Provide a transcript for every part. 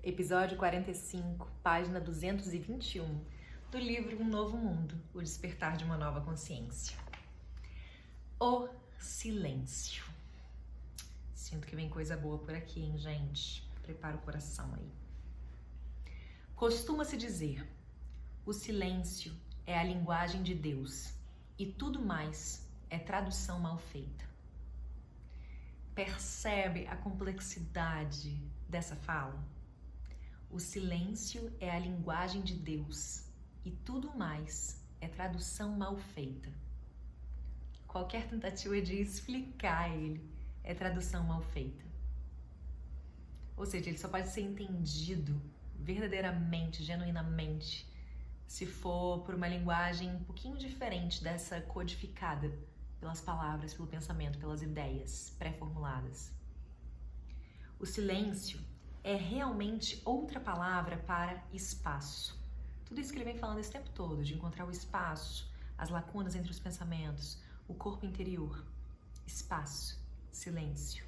Episódio 45, página 221, do livro Um Novo Mundo, O Despertar de uma Nova Consciência. O silêncio. Sinto que vem coisa boa por aqui, hein, gente? Prepara o coração aí. Costuma-se dizer, o silêncio é a linguagem de Deus e tudo mais é tradução mal feita. Percebe a complexidade dessa fala? O silêncio é a linguagem de Deus e tudo mais é tradução mal feita. Qualquer tentativa de explicar ele é tradução mal feita. Ou seja, ele só pode ser entendido verdadeiramente, genuinamente, se for por uma linguagem um pouquinho diferente dessa codificada pelas palavras, pelo pensamento, pelas ideias pré-formuladas. O silêncio é realmente outra palavra para espaço. Tudo isso que ele vem falando esse tempo todo, de encontrar o espaço, as lacunas entre os pensamentos, o corpo interior. Espaço, silêncio.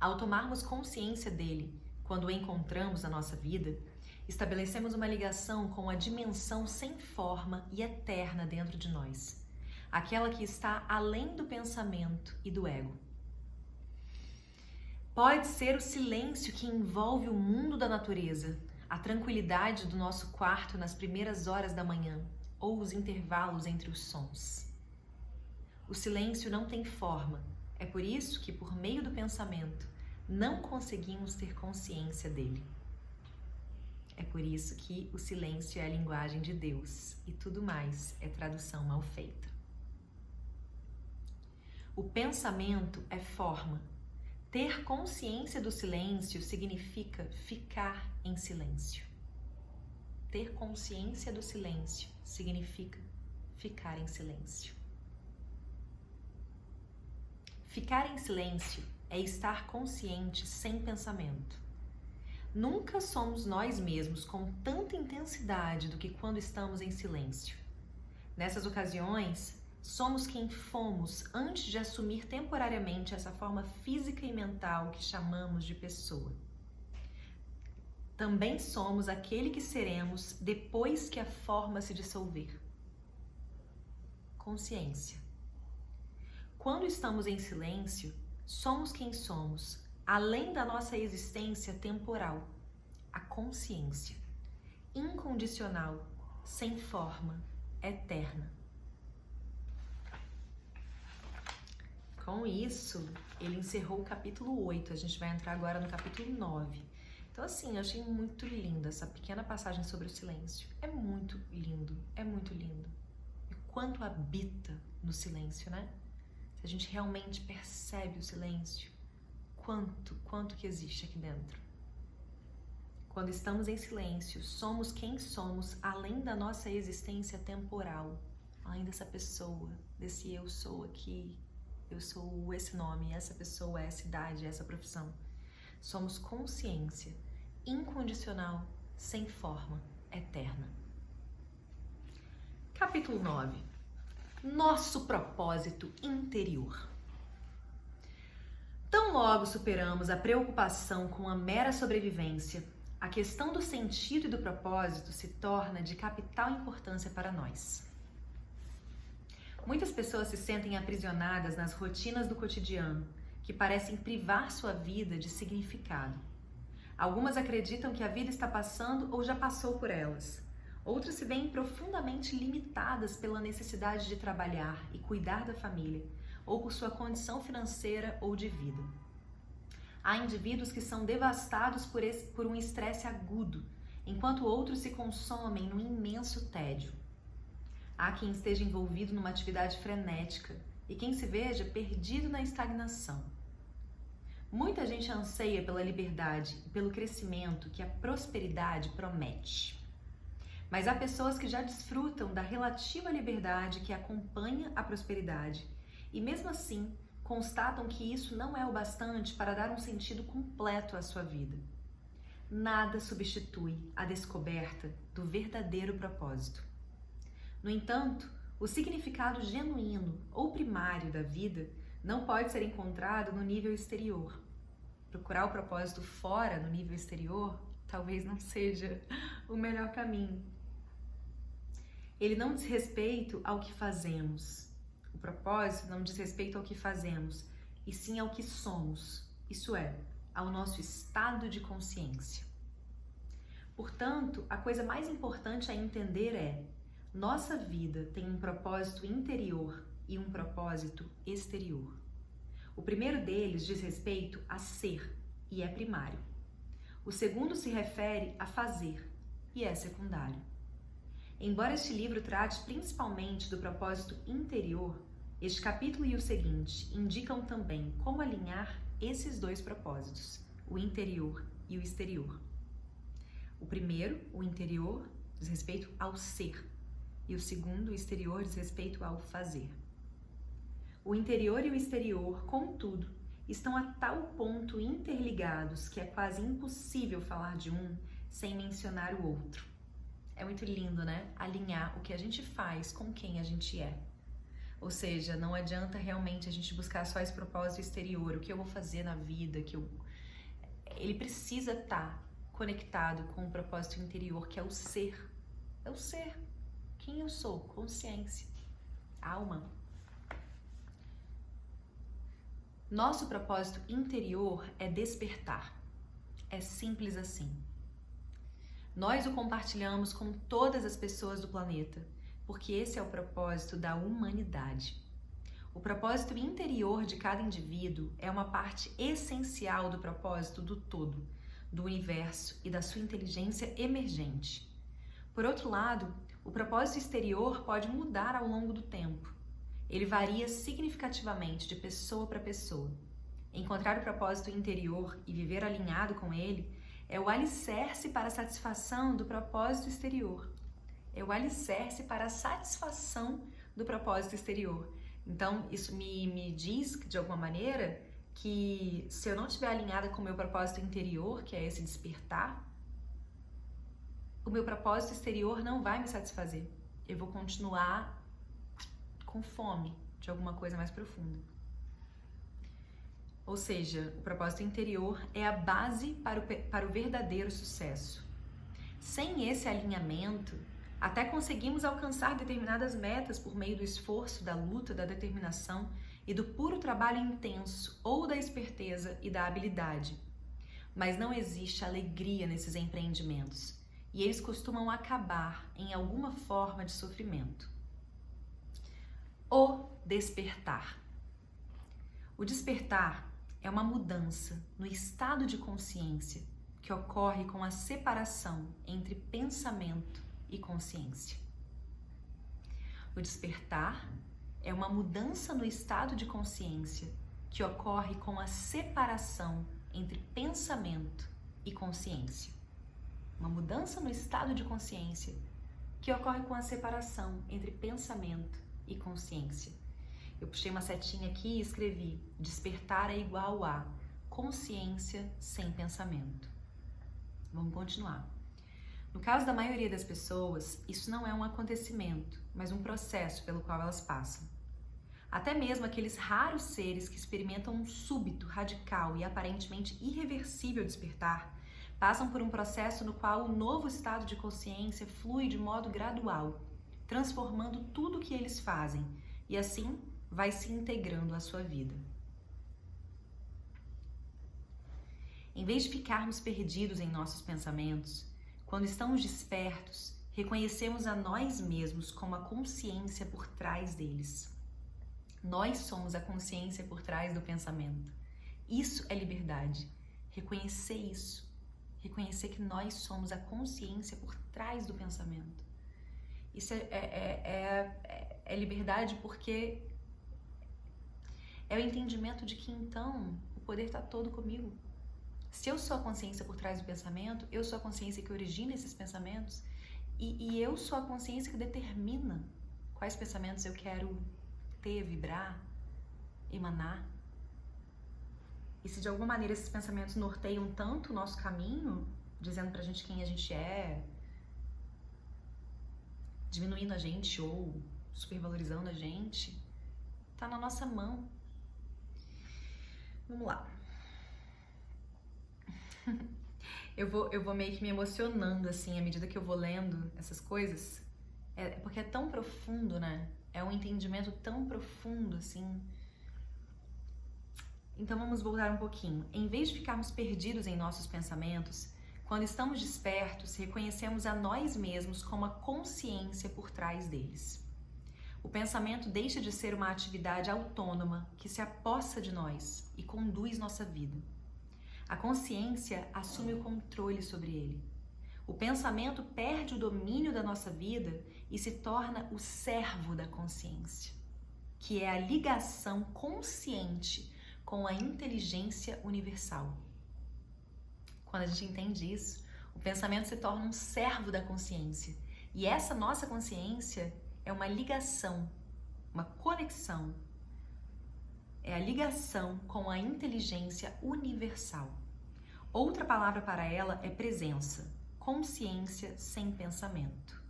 Ao tomarmos consciência dele, quando o encontramos na nossa vida, estabelecemos uma ligação com a dimensão sem forma e eterna dentro de nós, aquela que está além do pensamento e do ego. Pode ser o silêncio que envolve o mundo da natureza, a tranquilidade do nosso quarto nas primeiras horas da manhã ou os intervalos entre os sons. O silêncio não tem forma, é por isso que, por meio do pensamento, não conseguimos ter consciência dele. É por isso que o silêncio é a linguagem de Deus e tudo mais é tradução mal feita. O pensamento é forma. Ter consciência do silêncio significa ficar em silêncio. Ter consciência do silêncio significa ficar em silêncio. Ficar em silêncio é estar consciente sem pensamento. Nunca somos nós mesmos com tanta intensidade do que quando estamos em silêncio. Nessas ocasiões, somos quem fomos antes de assumir temporariamente essa forma física e mental que chamamos de pessoa. Também somos aquele que seremos depois que a forma se dissolver. Consciência. Quando estamos em silêncio, somos quem somos, além da nossa existência temporal, a consciência, incondicional, sem forma, eterna. Com isso, ele encerrou o capítulo 8, a gente vai entrar agora no capítulo 9. Então assim, eu achei muito linda essa pequena passagem sobre o silêncio. É muito lindo, é muito lindo. E quanto habita no silêncio, né? Se a gente realmente percebe o silêncio, quanto que existe aqui dentro. Quando estamos em silêncio, somos quem somos além da nossa existência temporal, além dessa pessoa, desse eu sou aqui, eu sou esse nome, essa pessoa, essa idade, essa profissão. Somos consciência, incondicional, sem forma, eterna. Capítulo 9. Nosso propósito interior. Tão logo superamos a preocupação com a mera sobrevivência, a questão do sentido e do propósito se torna de capital importância para nós. Muitas pessoas se sentem aprisionadas nas rotinas do cotidiano, que parecem privar sua vida de significado. Algumas acreditam que a vida está passando ou já passou por elas. Outras se veem profundamente limitadas pela necessidade de trabalhar e cuidar da família, ou por sua condição financeira ou de vida. Há indivíduos que são devastados por um estresse agudo, enquanto outros se consomem num imenso tédio. Há quem esteja envolvido numa atividade frenética e quem se veja perdido na estagnação. Muita gente anseia pela liberdade e pelo crescimento que a prosperidade promete. Mas há pessoas que já desfrutam da relativa liberdade que acompanha a prosperidade e mesmo assim constatam que isso não é o bastante para dar um sentido completo à sua vida. Nada substitui a descoberta do verdadeiro propósito. No entanto, o significado genuíno ou primário da vida não pode ser encontrado no nível exterior. procurar o propósito fora, no nível exterior, talvez não seja o melhor caminho. Ele não diz respeito ao que fazemos. O propósito não diz respeito ao que fazemos, e sim ao que somos, isso é, ao nosso estado de consciência. Portanto, a coisa mais importante a entender é: nossa vida tem um propósito interior e um propósito exterior. O primeiro deles diz respeito a ser e é primário. O segundo se refere a fazer e é secundário. Embora este livro trate principalmente do propósito interior, este capítulo e o seguinte indicam também como alinhar esses dois propósitos, o interior e o exterior. O primeiro, o interior, diz respeito ao ser, e o segundo, o exterior, diz respeito ao fazer. O interior e o exterior, contudo, estão a tal ponto interligados que é quase impossível falar de um sem mencionar o outro. É muito lindo, né? Alinhar o que a gente faz com quem a gente é. Ou seja, não adianta realmente a gente buscar só esse propósito exterior, o que eu vou fazer na vida, ele precisa estar conectado com o propósito interior, que é o ser. É o ser. Quem eu sou? Consciência. Alma. Nosso propósito interior é despertar. É simples assim. Nós o compartilhamos com todas as pessoas do planeta, porque esse é o propósito da humanidade. O propósito interior de cada indivíduo é uma parte essencial do propósito do todo, do universo e da sua inteligência emergente. Por outro lado, o propósito exterior pode mudar ao longo do tempo. Ele varia significativamente de pessoa para pessoa. Encontrar o propósito interior e viver alinhado com ele é o alicerce para a satisfação do propósito exterior. É o alicerce para a satisfação do propósito exterior. Então, isso me diz, de alguma maneira, que se eu não estiver alinhada com o meu propósito interior, que é esse despertar, o meu propósito exterior não vai me satisfazer. Eu vou continuar com fome de alguma coisa mais profunda. Ou seja, o propósito interior é a base para o verdadeiro sucesso. Sem esse alinhamento, até conseguimos alcançar determinadas metas por meio do esforço, da luta, da determinação e do puro trabalho intenso ou da esperteza e da habilidade. Mas não existe alegria nesses empreendimentos e eles costumam acabar em alguma forma de sofrimento. O despertar. O despertar é uma mudança no estado de consciência que ocorre com a separação entre pensamento e consciência. O despertar é uma mudança no estado de consciência que ocorre com a separação entre pensamento e consciência. Uma mudança no estado de consciência que ocorre com a separação entre pensamento e consciência. Eu puxei uma setinha aqui e escrevi: despertar é igual a consciência sem pensamento. Vamos continuar. No caso da maioria das pessoas, isso não é um acontecimento, mas um processo pelo qual elas passam. Até mesmo aqueles raros seres que experimentam um súbito, radical e aparentemente irreversível despertar, passam por um processo no qual o novo estado de consciência flui de modo gradual, transformando tudo o que eles fazem, e assim vai se integrando à sua vida. Em vez de ficarmos perdidos em nossos pensamentos, quando estamos despertos, reconhecemos a nós mesmos como a consciência por trás deles. Nós somos a consciência por trás do pensamento. Isso é liberdade. Reconhecer isso. Reconhecer que nós somos a consciência por trás do pensamento. Isso é liberdade, porque é o entendimento de que então o poder está todo comigo. Se eu sou a consciência por trás do pensamento, eu sou a consciência que origina esses pensamentos e eu sou a consciência que determina quais pensamentos eu quero ter, vibrar, emanar. E se de alguma maneira esses pensamentos norteiam tanto o nosso caminho, dizendo pra gente quem a gente é, diminuindo a gente ou supervalorizando a gente, tá na nossa mão. Vamos lá. Eu vou meio que me emocionando, assim, à medida que eu vou lendo essas coisas. Porque é tão profundo, né? É um entendimento tão profundo, assim. Então vamos voltar um pouquinho. Em vez de ficarmos perdidos em nossos pensamentos, quando estamos despertos, reconhecemos a nós mesmos como a consciência por trás deles. O pensamento deixa de ser uma atividade autônoma que se apossa de nós e conduz nossa vida. A consciência assume o controle sobre ele. O pensamento perde o domínio da nossa vida e se torna o servo da consciência, que é a ligação consciente com a inteligência universal. Quando a gente entende isso, o pensamento se torna um servo da consciência. E essa nossa consciência é uma ligação, uma conexão. É a ligação com a inteligência universal. Outra palavra para ela é presença, consciência sem pensamento.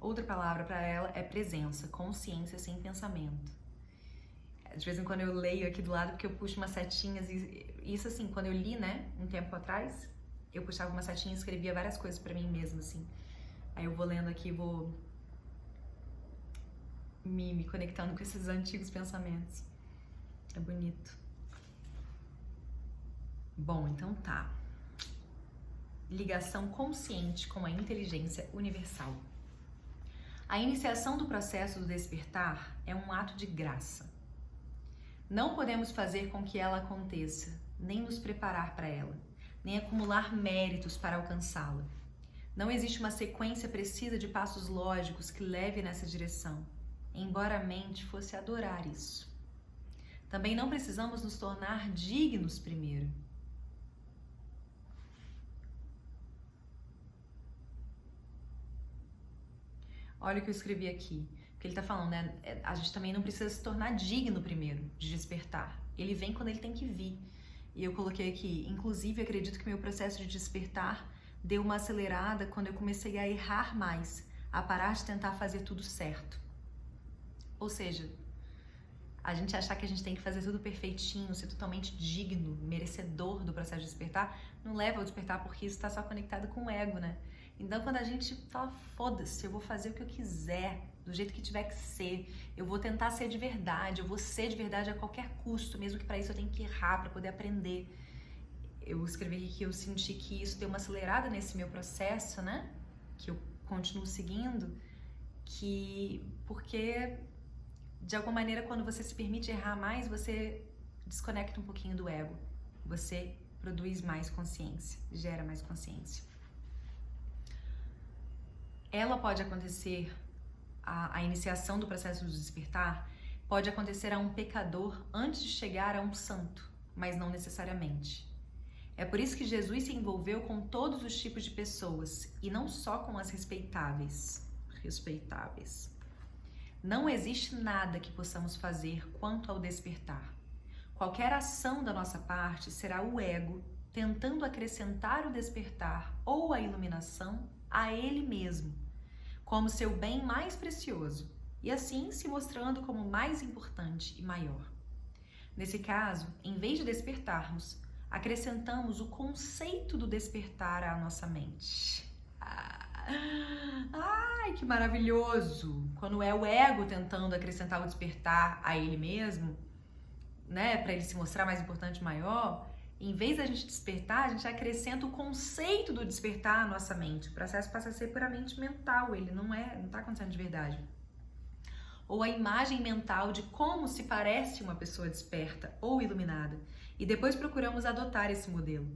Outra palavra para ela é presença, consciência sem pensamento. De vez em quando eu leio aqui do lado porque eu puxo umas setinhas e isso assim, quando eu li, né, um tempo atrás, eu puxava uma setinha e escrevia várias coisas pra mim mesma, assim. Aí eu vou lendo aqui, vou me conectando com esses antigos pensamentos. É bonito. Bom, então tá. Ligação consciente com a inteligência universal. A iniciação do processo do despertar é um ato de graça. Não podemos fazer com que ela aconteça, nem nos preparar para ela, nem acumular méritos para alcançá-la. Não existe uma sequência precisa de passos lógicos que leve nessa direção, embora a mente fosse adorar isso. Também não precisamos nos tornar dignos primeiro. Olha o que eu escrevi aqui. Porque ele tá falando, né? A gente também não precisa se tornar digno primeiro de despertar. Ele vem quando ele tem que vir. E eu coloquei aqui, inclusive, acredito que meu processo de despertar deu uma acelerada quando eu comecei a errar mais, a parar de tentar fazer tudo certo. Ou seja, a gente achar que a gente tem que fazer tudo perfeitinho, ser totalmente digno, merecedor do processo de despertar, não leva ao despertar porque isso está só conectado com o ego, né? Então, quando a gente fala, foda-se, eu vou fazer o que eu quiser, do jeito que tiver que ser, eu vou tentar ser de verdade, eu vou ser de verdade a qualquer custo, mesmo que para isso eu tenha que errar, para poder aprender. Eu escrevi aqui que eu senti que isso deu uma acelerada nesse meu processo, né? Que eu continuo seguindo, porque de alguma maneira quando você se permite errar mais, você desconecta um pouquinho do ego, você produz mais consciência, gera mais consciência. Ela pode acontecer, a iniciação do processo do despertar pode acontecer a um pecador antes de chegar a um santo, mas não necessariamente. É por isso que Jesus se envolveu com todos os tipos de pessoas e não só com as respeitáveis. Não existe nada que possamos fazer quanto ao despertar. Qualquer ação da nossa parte será o ego tentando acrescentar o despertar ou a iluminação a ele mesmo, como seu bem mais precioso, e assim se mostrando como mais importante e maior. Nesse caso, em vez de despertarmos, acrescentamos o conceito do despertar à nossa mente. Ai, que maravilhoso! Quando é o ego tentando acrescentar o despertar a ele mesmo, né, para ele se mostrar mais importante e maior, em vez da gente despertar, a gente acrescenta o conceito do despertar à nossa mente. O processo passa a ser puramente mental, ele não está acontecendo de verdade. Ou a imagem mental de como se parece uma pessoa desperta ou iluminada, e depois procuramos adotar esse modelo.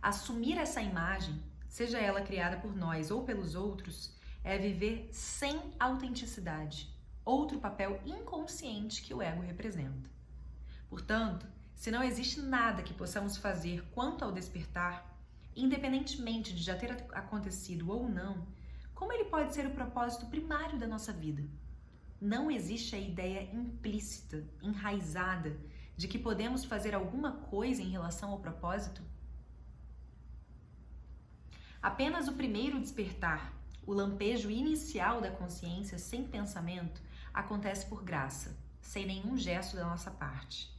Assumir essa imagem, seja ela criada por nós ou pelos outros, é viver sem autenticidade, outro papel inconsciente que o ego representa. Portanto, se não existe nada que possamos fazer quanto ao despertar, independentemente de já ter acontecido ou não, como ele pode ser o propósito primário da nossa vida? Não existe a ideia implícita, enraizada, de que podemos fazer alguma coisa em relação ao propósito? Apenas o primeiro despertar, o lampejo inicial da consciência sem pensamento, acontece por graça, sem nenhum gesto da nossa parte.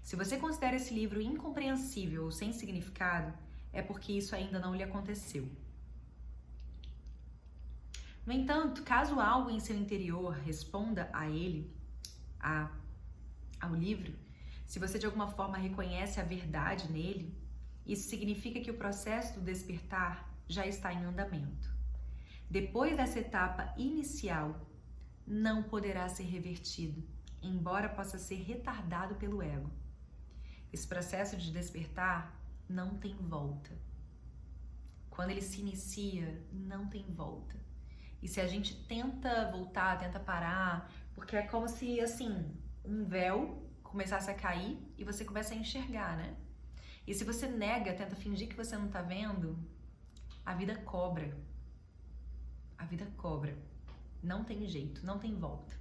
Se você considera esse livro incompreensível ou sem significado, é porque isso ainda não lhe aconteceu. No entanto, caso algo em seu interior responda a ele, ao livro, se você de alguma forma reconhece a verdade nele, isso significa que o processo do despertar já está em andamento. Depois dessa etapa inicial, não poderá ser revertido, embora possa ser retardado pelo ego. Esse processo de despertar não tem volta. Quando ele se inicia, não tem volta. E se a gente tenta voltar, tenta parar, porque é como se, assim, um véu começasse a cair e você começa a enxergar, né? E se você nega, tenta fingir que você não tá vendo, a vida cobra. A vida cobra. Não tem jeito, não tem volta.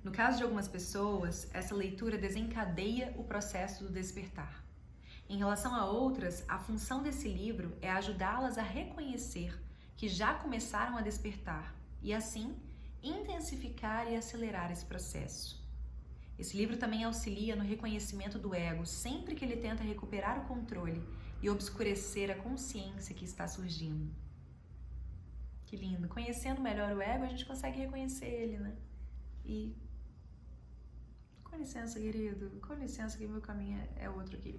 No caso de algumas pessoas, essa leitura desencadeia o processo do despertar. Em relação a outras, a função desse livro é ajudá-las a reconhecer que já começaram a despertar e, assim, intensificar e acelerar esse processo. Esse livro também auxilia no reconhecimento do ego sempre que ele tenta recuperar o controle e obscurecer a consciência que está surgindo. Que lindo! Conhecendo melhor o ego, a gente consegue reconhecer ele, né? E... com licença, querido. Com licença que meu caminho é outro aqui.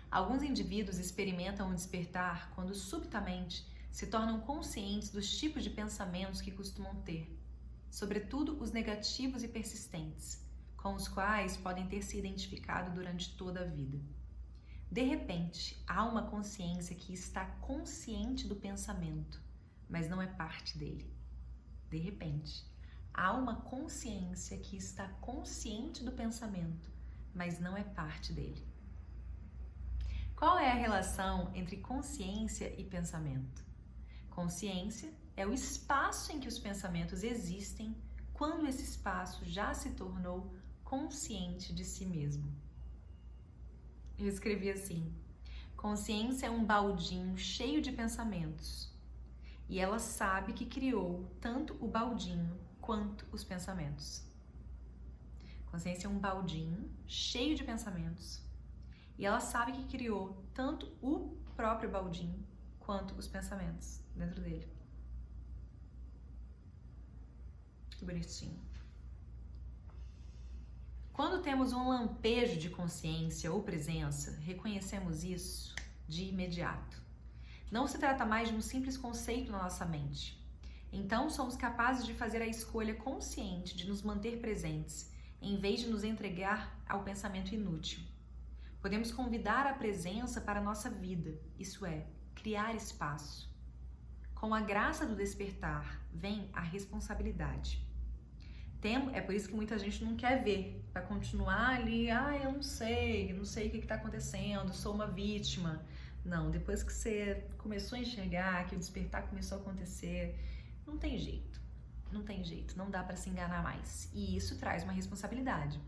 Alguns indivíduos experimentam o despertar quando subitamente se tornam conscientes dos tipos de pensamentos que costumam ter, sobretudo os negativos e persistentes, com os quais podem ter se identificado durante toda a vida. De repente, há uma consciência que está consciente do pensamento, mas não é parte dele. De repente, há uma consciência que está consciente do pensamento, mas não é parte dele. Qual é a relação entre consciência e pensamento? Consciência é o espaço em que os pensamentos existem quando esse espaço já se tornou consciente de si mesmo. Eu escrevi assim: consciência é um baldinho cheio de pensamentos e ela sabe que criou tanto o baldinho quanto os pensamentos. Consciência é um baldinho cheio de pensamentos e ela sabe que criou tanto o próprio baldinho quanto os pensamentos dentro dele. Que bonitinho. Quando temos um lampejo de consciência ou presença, reconhecemos isso de imediato. Não se trata mais de um simples conceito na nossa mente. Então, somos capazes de fazer a escolha consciente de nos manter presentes, em vez de nos entregar ao pensamento inútil. Podemos convidar a presença para a nossa vida, isso é, criar espaço. Com a graça do despertar, vem a responsabilidade. É por isso que muita gente não quer ver, para continuar ali, eu não sei o que está acontecendo, sou uma vítima. Não, depois que você começou a enxergar, que o despertar começou a acontecer, não tem jeito, não dá para se enganar mais. E isso traz uma responsabilidade.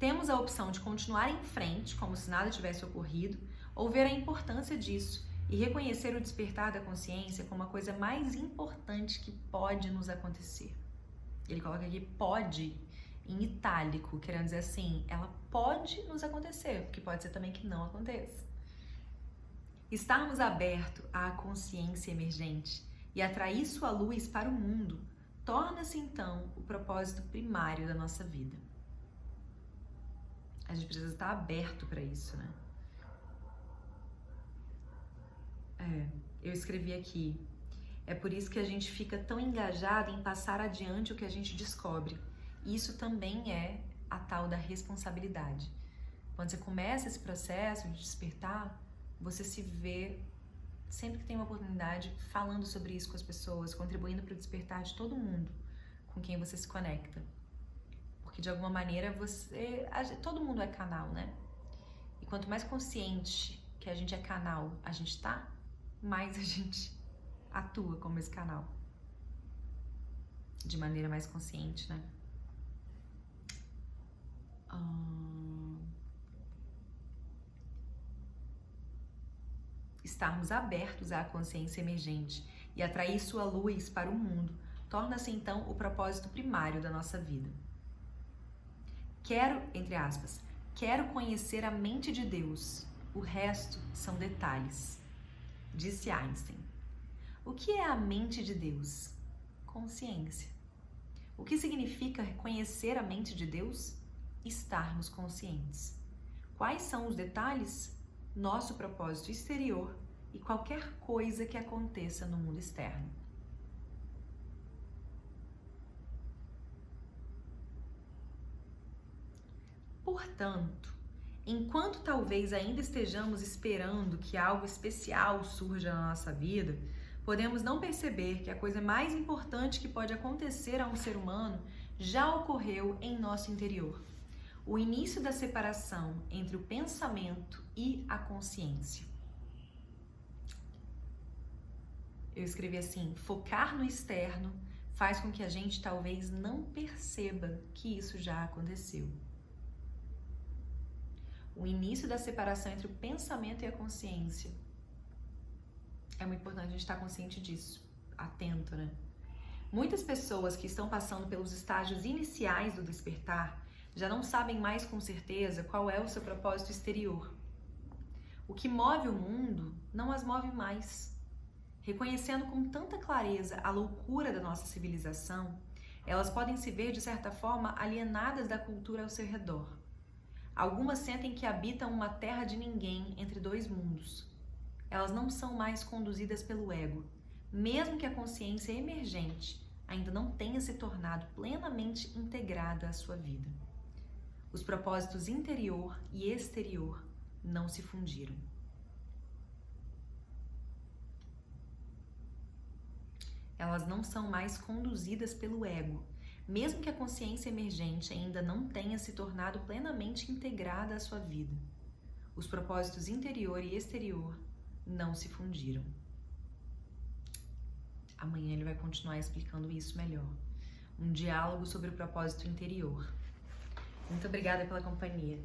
Temos a opção de continuar em frente, como se nada tivesse ocorrido, ou ver a importância disso e reconhecer o despertar da consciência como a coisa mais importante que pode nos acontecer. Ele coloca aqui pode em itálico, querendo dizer assim, ela pode nos acontecer, porque pode ser também que não aconteça. Estarmos abertos à consciência emergente e atrair sua luz para o mundo torna-se então o propósito primário da nossa vida. A gente precisa estar aberto para isso, né? Eu escrevi aqui. É por isso que a gente fica tão engajado em passar adiante o que a gente descobre. Isso também é a tal da responsabilidade. Quando você começa esse processo de despertar, você se vê, sempre que tem uma oportunidade, falando sobre isso com as pessoas, contribuindo para o despertar de todo mundo com quem você se conecta. Porque de alguma maneira todo mundo é canal, né? E quanto mais consciente que a gente é canal, a gente tá, mais a gente atua como esse canal. De maneira mais consciente, né? Estarmos abertos à consciência emergente e atrair sua luz para o mundo torna-se então o propósito primário da nossa vida. Quero, entre aspas, quero conhecer a mente de Deus, o resto são detalhes. Disse Einstein. O que é a mente de Deus? Consciência. O que significa conhecer a mente de Deus? Estarmos conscientes. Quais são os detalhes? Nosso propósito exterior e qualquer coisa que aconteça no mundo externo. Portanto, enquanto talvez ainda estejamos esperando que algo especial surja na nossa vida, podemos não perceber que a coisa mais importante que pode acontecer a um ser humano já ocorreu em nosso interior. O início da separação entre o pensamento e a consciência. Eu escrevi assim: focar no externo faz com que a gente talvez não perceba que isso já aconteceu. O início da separação entre o pensamento e a consciência. É muito importante a gente estar consciente disso, atento, né? Muitas pessoas que estão passando pelos estágios iniciais do despertar já não sabem mais com certeza qual é o seu propósito exterior. O que move o mundo não as move mais. Reconhecendo com tanta clareza a loucura da nossa civilização, elas podem se ver, de certa forma, alienadas da cultura ao seu redor. Algumas sentem que habitam uma terra de ninguém entre dois mundos. Elas não são mais conduzidas pelo ego, mesmo que a consciência emergente ainda não tenha se tornado plenamente integrada à sua vida. Os propósitos interior e exterior não se fundiram. Elas não são mais conduzidas pelo ego, mesmo que a consciência emergente ainda não tenha se tornado plenamente integrada à sua vida. Os propósitos interior e exterior não se fundiram. Amanhã ele vai continuar explicando isso melhor. Um diálogo sobre o propósito interior. Muito obrigada pela companhia.